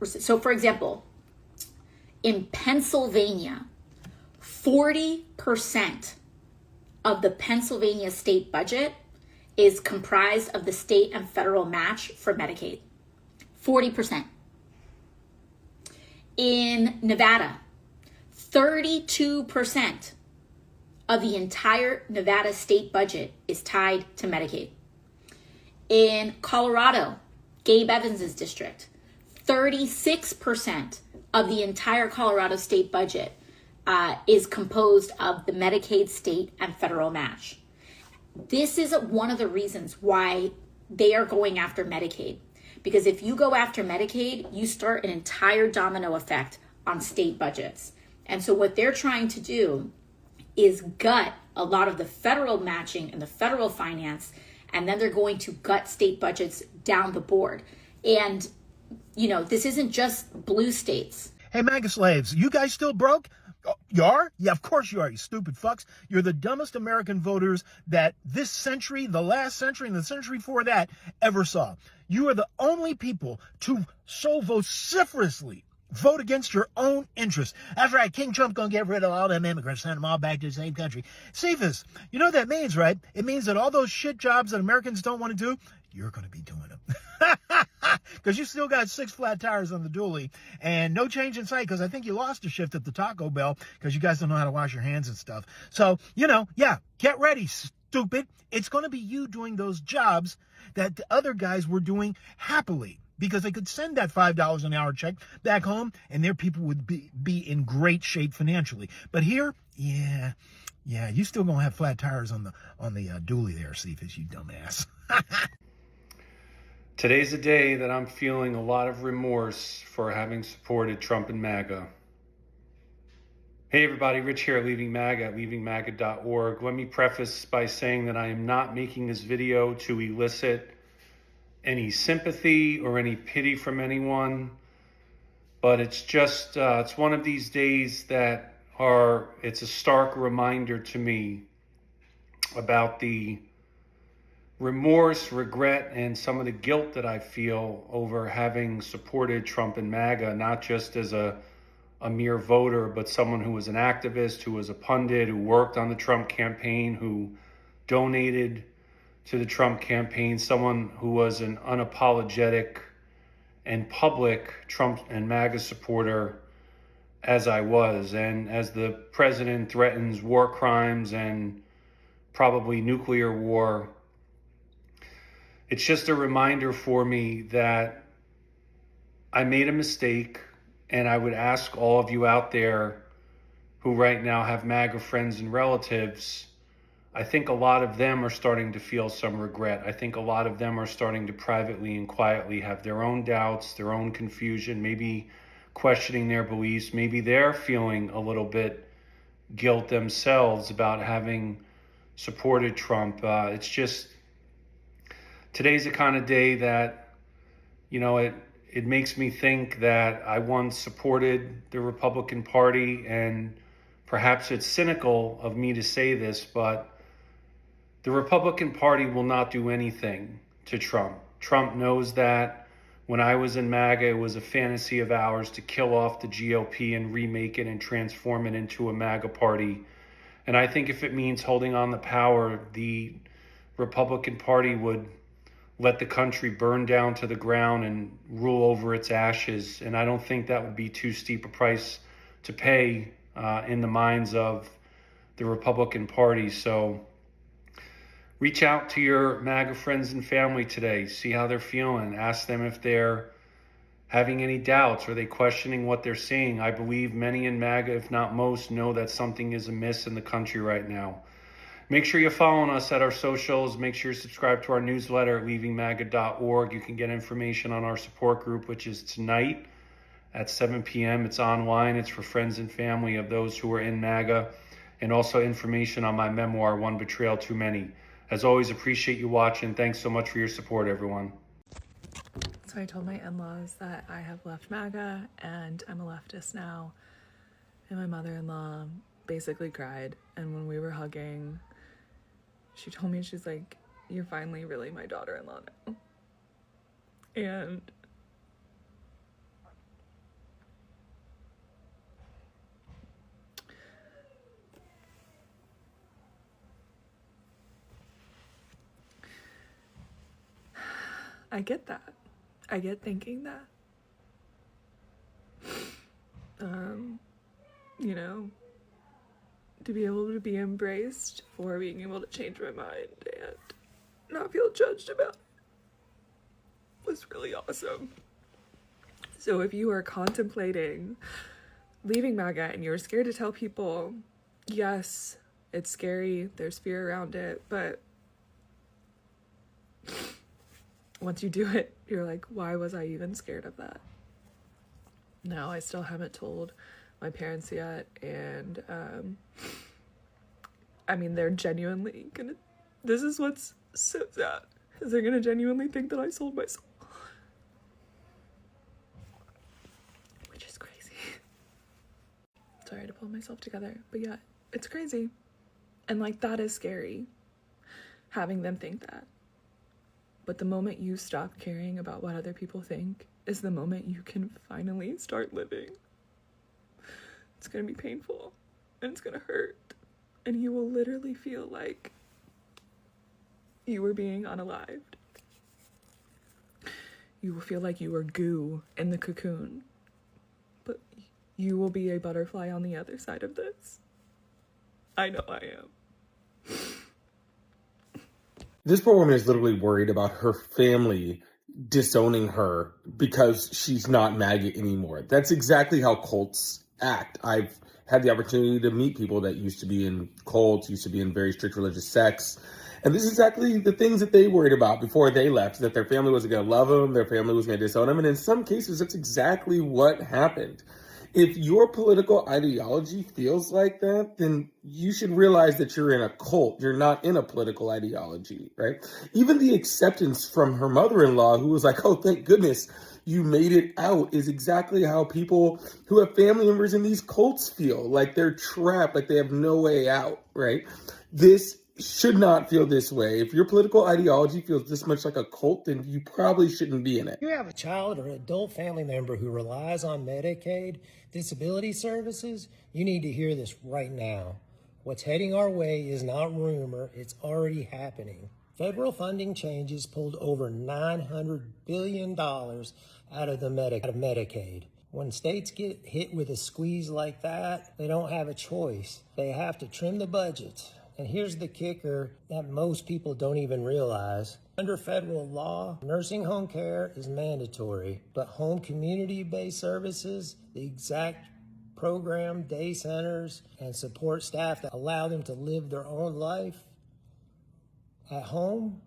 So for example, in Pennsylvania, 40% of the Pennsylvania state budget is comprised of the state and federal match for Medicaid. 40%. In Nevada, 32% of the entire Nevada state budget is tied to Medicaid. In Colorado, Gabe Evans's district, 36% of the entire Colorado state budget is composed of the Medicaid state and federal match. This is one of the reasons why they are going after Medicaid. Because if you go after Medicaid, you start an entire domino effect on state budgets. And so what they're trying to do is gut a lot of the federal matching and the federal finance, and then they're going to gut state budgets down the board. And, you know, this isn't just blue states. Hey, MAGA slaves, you guys still broke? Oh, you are? Yeah, of course you are, you stupid fucks. You're the dumbest American voters that this century, the last century, and the century before that ever saw. You are the only people to so vociferously vote against your own interests. That's right, King Trump gonna get rid of all them immigrants, send them all back to the same country. Cephas, you know what that means, right? It means that all those shit jobs that Americans don't want to do, you're gonna be doing them. Because you still got 6 flat tires on the dually and no change in sight, because I think you lost a shift at the Taco Bell because you guys don't know how to wash your hands and stuff. So, you know, yeah, get ready, stupid. It's going to be you doing those jobs that the other guys were doing happily, because they could send that $5 an hour check back home and their people would be in great shape financially. But here, yeah, you still going to have flat tires on the dually there, Cephas, you dumbass. Today's a day that I'm feeling a lot of remorse for having supported Trump and MAGA. Hey everybody, Rich here, Leaving MAGA at leavingmaga.org. Let me preface by saying that I am not making this video to elicit any sympathy or any pity from anyone, but it's just, it's one of these days that it's a stark reminder to me about the remorse, regret, and some of the guilt that I feel over having supported Trump and MAGA, not just as a mere voter, but someone who was an activist, who was a pundit, who worked on the Trump campaign, who donated to the Trump campaign, someone who was an unapologetic and public Trump and MAGA supporter as I was. And as the president threatens war crimes and probably nuclear war, it's just a reminder for me that I made a mistake, and I would ask all of you out there who right now have MAGA friends and relatives, I think a lot of them are starting to feel some regret. I think a lot of them are starting to privately and quietly have their own doubts, their own confusion, maybe questioning their beliefs. Maybe they're feeling a little bit guilt themselves about having supported Trump. It's just, today's the kind of day that, you know, it makes me think that I once supported the Republican Party, and perhaps it's cynical of me to say this, but the Republican Party will not do anything to Trump. Trump knows that. When I was in MAGA, it was a fantasy of ours to kill off the GOP and remake it and transform it into a MAGA party. And I think if it means holding on the power, the Republican Party would let the country burn down to the ground and rule over its ashes. And I don't think that would be too steep a price to pay in the minds of the Republican Party. So reach out to your MAGA friends and family today. See how they're feeling. Ask them if they're having any doubts. Are they questioning what they're seeing? I believe many in MAGA, if not most, know that something is amiss in the country right now. Make sure you're following us at our socials. Make sure you subscribe to our newsletter at leavingmaga.org. You can get information on our support group, which is tonight at 7 p.m. It's online. It's for friends and family of those who are in MAGA, and also information on my memoir, One Betrayal Too Many. As always, appreciate you watching. Thanks so much for your support, everyone. So I told my in-laws that I have left MAGA and I'm a leftist now. And my mother-in-law basically cried. And when we were hugging, she told me, she's like, "You're finally really my daughter-in-law now." And I get that. I get thinking that. You know, to be able to be embraced for being able to change my mind and not feel judged about it was really awesome. So if you are contemplating leaving MAGA and you're scared to tell people, yes, it's scary, there's fear around it, but once you do it, you're like, why was I even scared of that? No, I still haven't told my parents yet, and I mean, they're genuinely gonna, this is what's so sad, is they're gonna genuinely think that I sold my soul. Which is crazy. Sorry to pull myself together, but yeah, it's crazy. And like, that is scary, having them think that. But the moment you stop caring about what other people think is the moment you can finally start living. It's gonna be painful, and it's gonna hurt, and you will literally feel like you were being unalived. You will feel like you were goo in the cocoon, but you will be a butterfly on the other side of this. I know I am. This poor woman is literally worried about her family disowning her because she's not MAGA anymore. That's exactly how cults act. I've had the opportunity to meet people that used to be in cults, used to be in very strict religious sects. And this is exactly the things that they worried about before they left, that their family wasn't going to love them, their family was going to disown them. And in some cases, that's exactly what happened. If your political ideology feels like that, then you should realize that you're in a cult. You're not in a political ideology, right? Even the acceptance from her mother-in-law, who was like, oh, thank goodness you made it out, is exactly how people who have family members in these cults feel. Like they're trapped, like they have no way out, right? This should not feel this way. If your political ideology feels this much like a cult, then you probably shouldn't be in it. If you have a child or adult family member who relies on Medicaid, disability services, you need to hear this right now. What's heading our way is not rumor, it's already happening. Federal funding changes pulled over $900 billion out of Medicaid. When states get hit with a squeeze like that, they don't have a choice. They have to trim the budgets. And here's the kicker that most people don't even realize. Under federal law, nursing home care is mandatory, but home community-based services, the exact program, day centers, and support staff that allow them to live their own life at home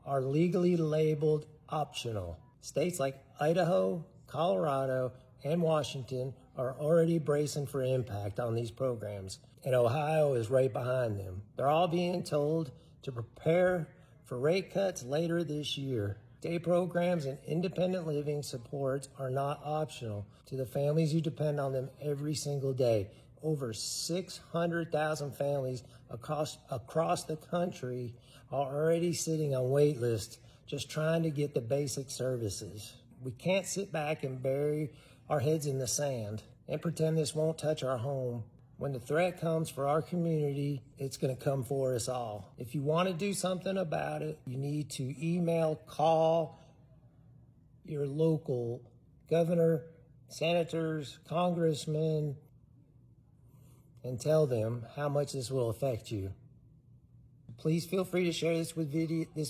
are legally labeled optional. States like Idaho, Colorado, and Washington are already bracing for impact on these programs, and Ohio is right behind them. They're all being told to prepare for rate cuts later this year. Day programs and independent living supports are not optional to the families who depend on them every single day. Over 600,000 families across the country are already sitting on wait lists just trying to get the basic services. We can't sit back and bury our heads in the sand and pretend this won't touch our home. When the threat comes for our community, it's going to come for us all. If you want to do something about it, you need to email, call your local governor, senators, congressmen, and tell them how much this will affect you. Please feel free to share this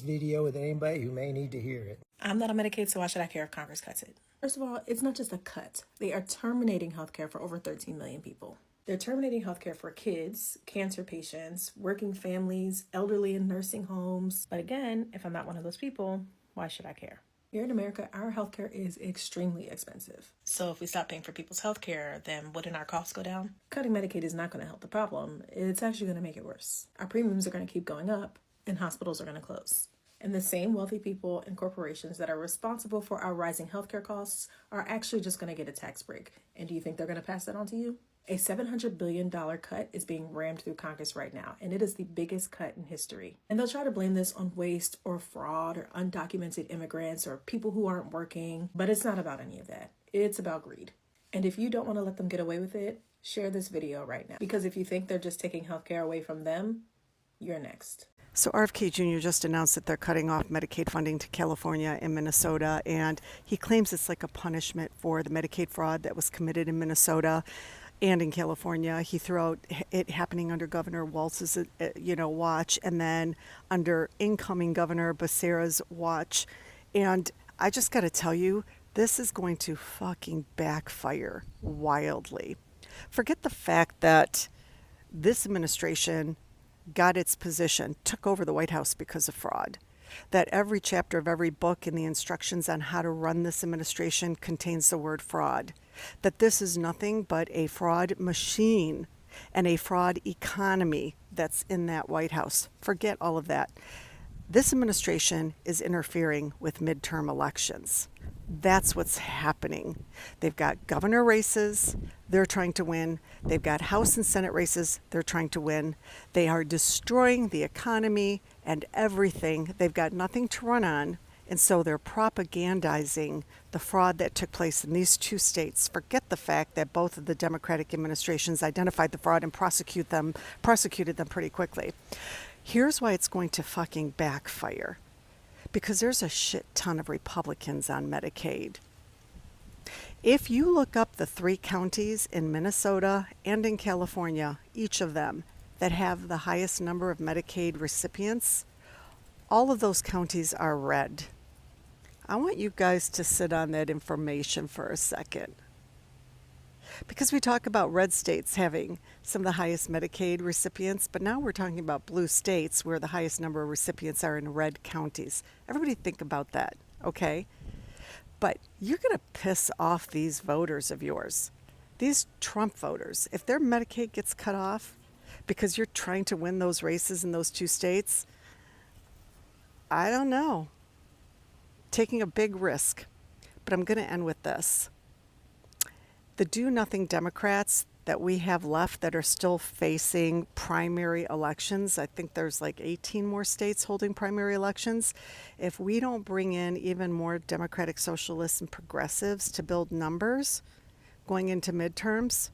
video with anybody who may need to hear it. I'm not on Medicaid, so why should I care if Congress cuts it? First of all, it's not just a cut. They are terminating healthcare for over 13 million people. They're terminating healthcare for kids, cancer patients, working families, elderly in nursing homes. But again, if I'm not one of those people, why should I care? Here in America, our healthcare is extremely expensive. So if we stop paying for people's healthcare, then wouldn't our costs go down? Cutting Medicaid is not going to help the problem. It's actually going to make it worse. Our premiums are going to keep going up, and hospitals are going to close. And the same wealthy people and corporations that are responsible for our rising healthcare costs are actually just going to get a tax break. And do you think they're going to pass that on to you? A $700 billion cut is being rammed through Congress right now, and it is the biggest cut in history. And they'll try to blame this on waste or fraud or undocumented immigrants or people who aren't working, but it's not about any of that. It's about greed. And if you don't want to let them get away with it, share this video right now. Because if you think they're just taking healthcare away from them, you're next. So RFK Jr. just announced that they're cutting off Medicaid funding to California and Minnesota, and he claims it's like a punishment for the Medicaid fraud that was committed in Minnesota and in California. He threw out it happening under Governor Walz's, watch, and then under incoming Governor Becerra's watch. And I just got to tell you, this is going to fucking backfire wildly. Forget the fact that this administration got its position, took over the White House because of fraud. That every chapter of every book in the instructions on how to run this administration contains the word fraud. That this is nothing but a fraud machine and a fraud economy that's in that White House. Forget all of that. This administration is interfering with midterm elections. That's what's happening. They've got governor races they're trying to win. They've got House and Senate races they're trying to win. They are destroying the economy and everything. They've got nothing to run on. And so they're propagandizing the fraud that took place in these two states. Forget the fact that both of the Democratic administrations identified the fraud and prosecuted them pretty quickly. Here's why it's going to fucking backfire. Because there's a shit ton of Republicans on Medicaid. If you look up the 3 counties in Minnesota and in California, each of them, that have the highest number of Medicaid recipients, all of those counties are red. I want you guys to sit on that information for a second. Because we talk about red states having some of the highest Medicaid recipients, but now we're talking about blue states where the highest number of recipients are in red counties. Everybody think about that, okay? But you're going to piss off these voters of yours, these Trump voters. If their Medicaid gets cut off because you're trying to win those races in those 2 states, I don't know. Taking a big risk. But I'm going to end with this. The do-nothing Democrats that we have left that are still facing primary elections, I think there's like 18 more states holding primary elections. If we don't bring in even more Democratic socialists and progressives to build numbers going into midterms,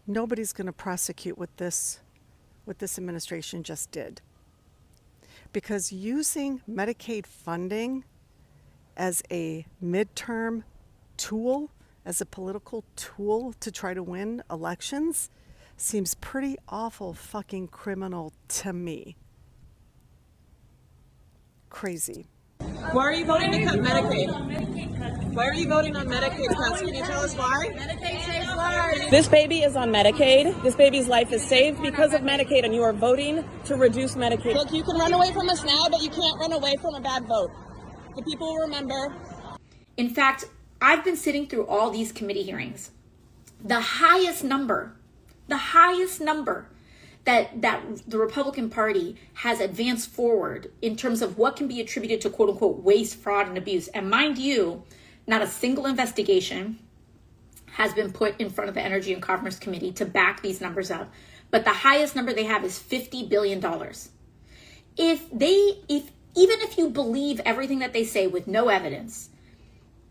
nobody's going to prosecute what this administration just did. Because using Medicaid funding as a midterm tool, as a political tool to try to win elections, seems pretty awful fucking criminal to me. Crazy. Why are you voting to cut Medicaid? Why are you voting on Medicaid cuts? Can you tell us why? Medicaid saves lives. This baby is on Medicaid. This baby's life is saved because of Medicaid, and you are voting to reduce Medicaid. Look, you can run away from us now, but you can't run away from a bad vote. The people will remember. In fact, I've been sitting through all these committee hearings. The highest number that the Republican Party has advanced forward in terms of what can be attributed to quote unquote waste, fraud, and abuse. And mind you, not a single investigation has been put in front of the Energy and Commerce Committee to back these numbers up. But the highest number they have is $50 billion. Even if you believe everything that they say with no evidence,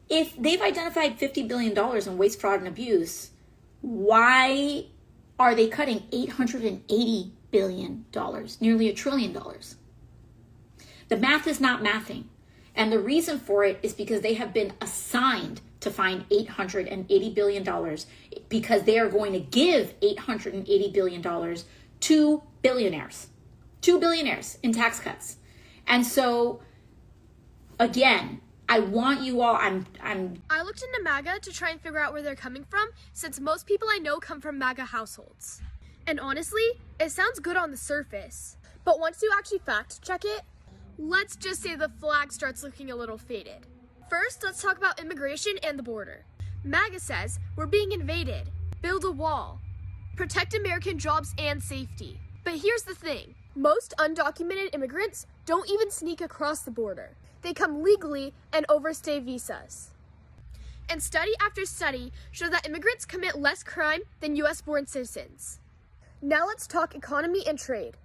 if they've identified $50 billion in waste, fraud, and abuse, why are they cutting $880 billion, nearly $1 trillion? The math is not mathing. And the reason for it is because they have been assigned to find $880 billion because they are going to give $880 billion to billionaires. 2 billionaires in tax cuts. And so, again, I want you all, I looked into MAGA to try and figure out where they're coming from, since most people I know come from MAGA households. And honestly, it sounds good on the surface. But once you actually fact check it, let's just say the flag starts looking a little faded. First, let's talk about immigration and the border. MAGA says we're being invaded. Build a wall. Protect American jobs and safety. But here's the thing. Most undocumented immigrants don't even sneak across the border. They come legally and overstay visas. And study after study shows that immigrants commit less crime than US-born citizens. Now let's talk economy and trade.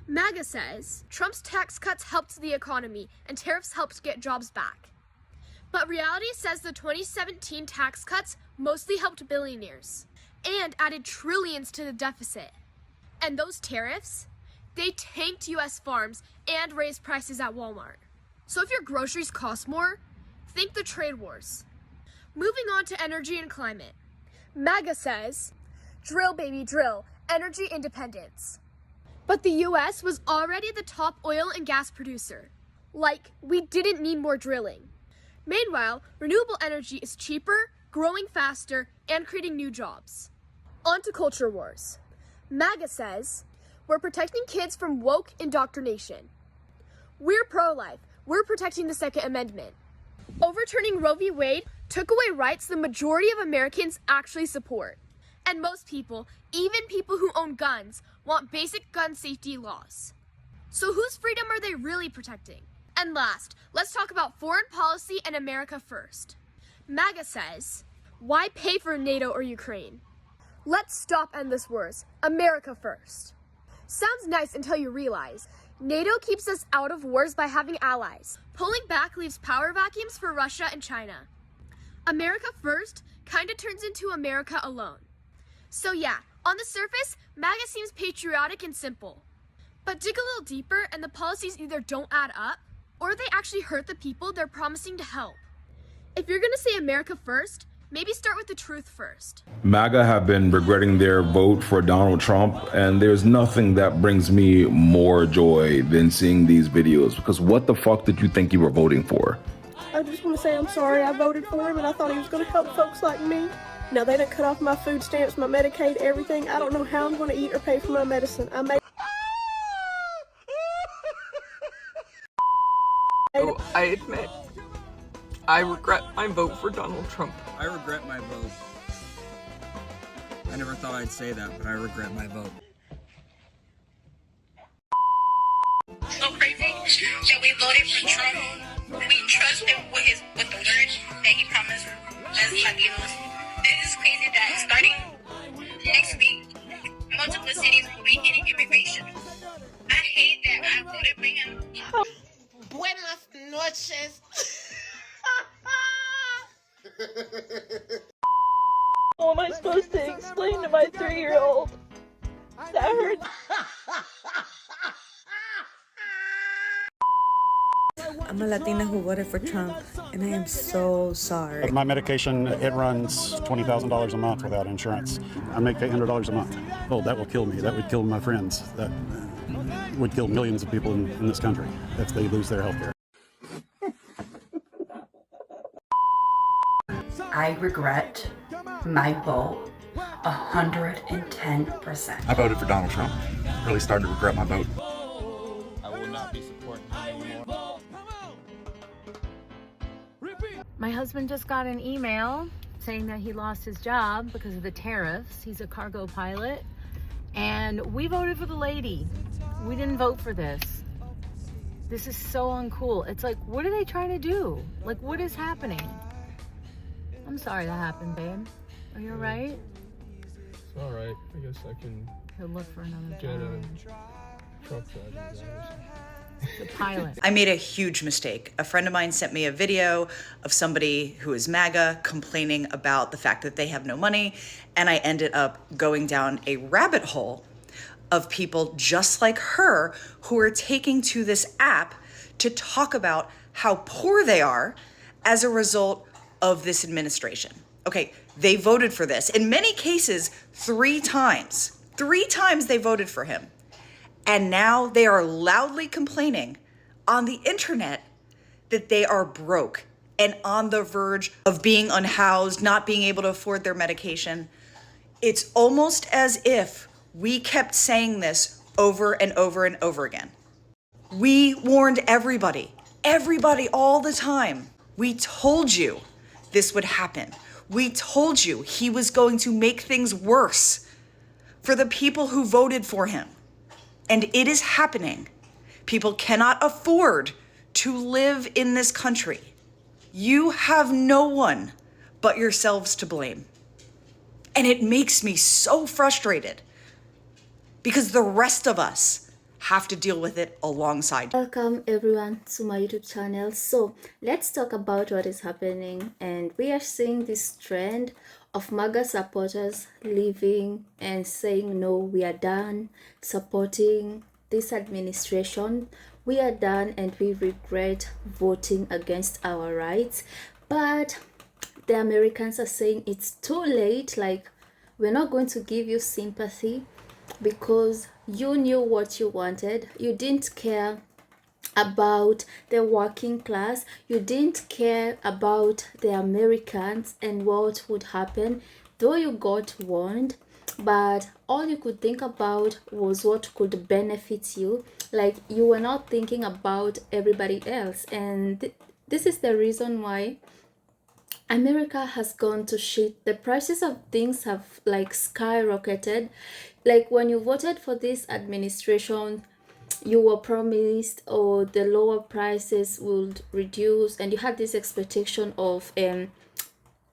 MAGA says Trump's tax cuts helped the economy and tariffs helped get jobs back. But reality says the 2017 tax cuts mostly helped billionaires and added trillions to the deficit. And those tariffs, They tanked US farms and raised prices at Walmart. So if your groceries cost more, think the trade wars. Moving on to energy and climate. MAGA says, drill baby drill, energy independence. But the US was already the top oil and gas producer. Like, we didn't need more drilling. Meanwhile, renewable energy is cheaper, growing faster, and creating new jobs. On to culture wars. MAGA says, we're protecting kids from woke indoctrination. We're pro-life. We're protecting the Second Amendment. Overturning Roe v. Wade took away rights the majority of Americans actually support. And most people, even people who own guns, want basic gun safety laws. So whose freedom are they really protecting? And last, let's talk about foreign policy and America first. MAGA says, why pay for NATO or Ukraine? Let's stop endless wars. America first. Sounds nice until you realize NATO keeps us out of wars by having allies. Pulling back leaves power vacuums for Russia and China. America first kinda turns into America alone. So yeah, on the surface, MAGA seems patriotic and simple. But dig a little deeper and the policies either don't add up, or they actually hurt the people they're promising to help. If you're gonna say America first, maybe start with the truth first. MAGA have been regretting their vote for Donald Trump, and there's nothing that brings me more joy than seeing these videos, because what the fuck did you think you were voting for? I just want to say I'm sorry I voted for him and I thought he was going to help folks like me. Now they done cut off my food stamps, my Medicaid, everything. I don't know how I'm going to eat or pay for my medicine. I admit, I regret my vote for Donald Trump. I regret my vote. I never thought I'd say that, but I regret my vote. So crazy that we voted for Trump. We trust him with the words that he promised as Latinos. This is crazy that starting next week, multiple cities will be getting immigration. I hate that I voted for him. Buenas noches. How am I supposed to explain to my 3-year-old? That hurts. I'm a Latina who voted for Trump, and I am so sorry. My medication, it runs $20,000 a month without insurance. I make $800 a month. Oh, that will kill me. That would kill my friends. That would kill millions of people in this country if they lose their health care. I regret my vote 110%. I voted for Donald Trump. Really started to regret my vote. I will not be supporting him anymore. My husband just got an email saying that he lost his job because of the tariffs. He's a cargo pilot. And we voted for the lady. We didn't vote for this. This is so uncool. It's like, what are they trying to do? Like, what is happening? I'm sorry that happened, babe. Are you alright? It's alright. I guess I can He'll look for another get job. a truck driving job or something. The pilot. I made a huge mistake. A friend of mine sent me a video of somebody who is MAGA complaining about the fact that they have no money, and I ended up going down a rabbit hole of people just like her who are taking to this app to talk about how poor they are as a result of this administration. Okay, they voted for this. In many cases, 3 times. 3 times they voted for him. And now they are loudly complaining on the internet that they are broke and on the verge of being unhoused, not being able to afford their medication. It's almost as if we kept saying this over and over and over again. We warned everybody all the time. We told you this would happen. We told you he was going to make things worse for the people who voted for him. And it is happening. People cannot afford to live in this country. You have no one but yourselves to blame. And it makes me so frustrated because the rest of us have to deal with it alongside. Welcome everyone to my YouTube channel. So let's talk about what is happening, and we are seeing this trend of MAGA supporters leaving and saying no, we are done supporting this administration. We are done and we regret voting against our rights. But the Americans are saying it's too late. Like, we're not going to give you sympathy because you knew what you wanted. You didn't care about the working class. You didn't care about the Americans and what would happen, though you got warned, but all you could think about was what could benefit you. Like, you were not thinking about everybody else. And this is the reason why America has gone to shit. The prices of things have like skyrocketed. Like, when you voted for this administration, you were promised, or the lower prices would reduce, and you had this expectation of a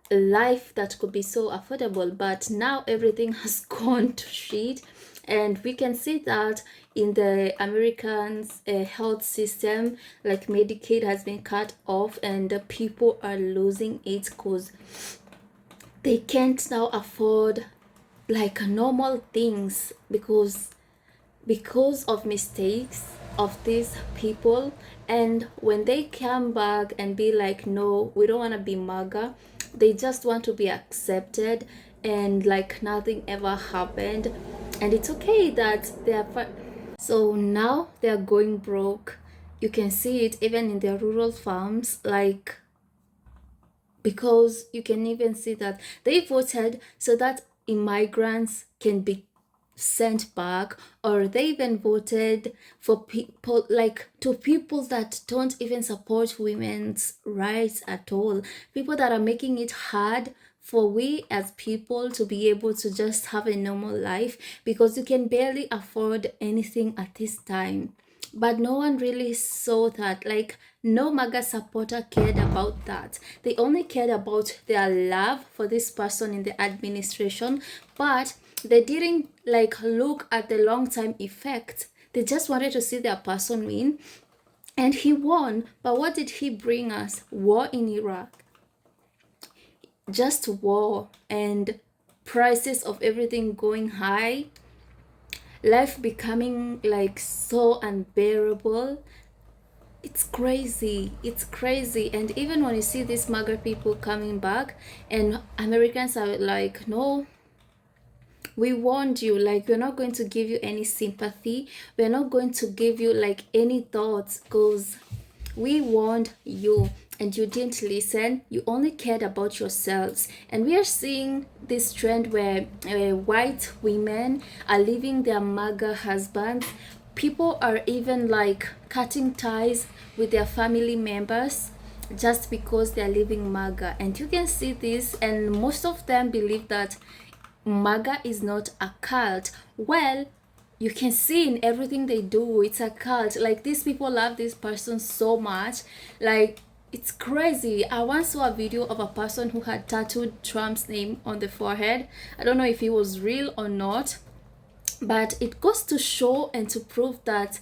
life that could be so affordable. But now everything has gone to shit, and we can see that in the Americans health system. Like, Medicaid has been cut off, and the people are losing it because they can't now afford like normal things because of mistakes of these people. And when they come back and be like, no, we don't want to be Maga, they just want to be accepted and like nothing ever happened. And it's okay that they are so now they are going broke. You can see it even in their rural farms, like, because you can even see that they voted so that immigrants can be sent back, or they even voted for people like to people that don't even support women's rights at all, people that are making it hard for we as people to be able to just have a normal life, because you can barely afford anything at this time. But no one really saw that. Like, no Maga supporter cared about that. They only cared about their love for this person in the administration, but they didn't like look at the long time effect. They just wanted to see their person win, and he won. But what did he bring us? War in Iraq. Just war and prices of everything going high, life becoming like so unbearable. It's crazy. It's crazy. And even when you see these Maga people coming back, and Americans are like, no, we warned you. Like, we're not going to give you any sympathy, we're not going to give you like any thoughts, because we warned you and you didn't listen. You only cared about yourselves. And we are seeing this trend where white women are leaving their Maga husbands. People are even like cutting ties with their family members just because they're leaving Maga. And you can see this, and most of them believe that Maga is not a cult. Well, you can see in everything they do, it's a cult. Like, these people love this person so much. Like, it's crazy. I once saw a video of a person who had tattooed Trump's name on the forehead. I don't know if it was real or not, but it goes to show and to prove that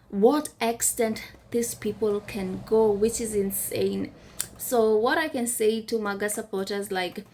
what extent these people can go, which is insane. So what I can say to Maga supporters, like,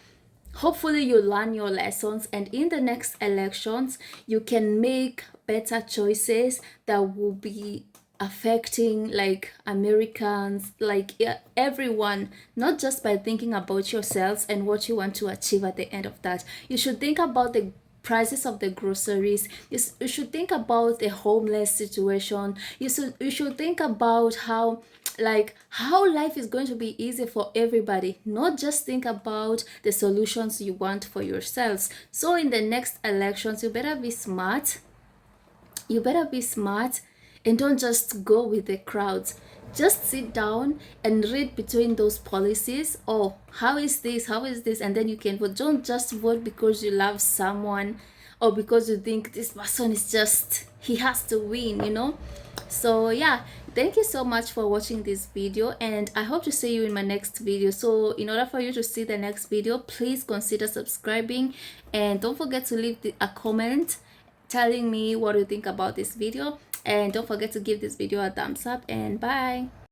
hopefully you learn your lessons, and in the next elections you can make better choices that will be affecting like Americans, like everyone, not just by thinking about yourselves and what you want to achieve at the end of that. You should think about the prices of the groceries. You should think about the homeless situation. You should think about how life is going to be easy for everybody, not just think about the solutions you want for yourselves. So in the next elections, you better be smart. You better be smart and don't just go with the crowds. Just sit down and read between those policies. Oh, how is this, and then you can vote. Don't just vote because you love someone or because you think this person is just, he has to win, you know. So yeah, thank you so much for watching this video, and I hope to see you in my next video. So in order for you to see the next video, please consider subscribing, and don't forget to leave a comment telling me what you think about this video, and don't forget to give this video a thumbs up, and bye.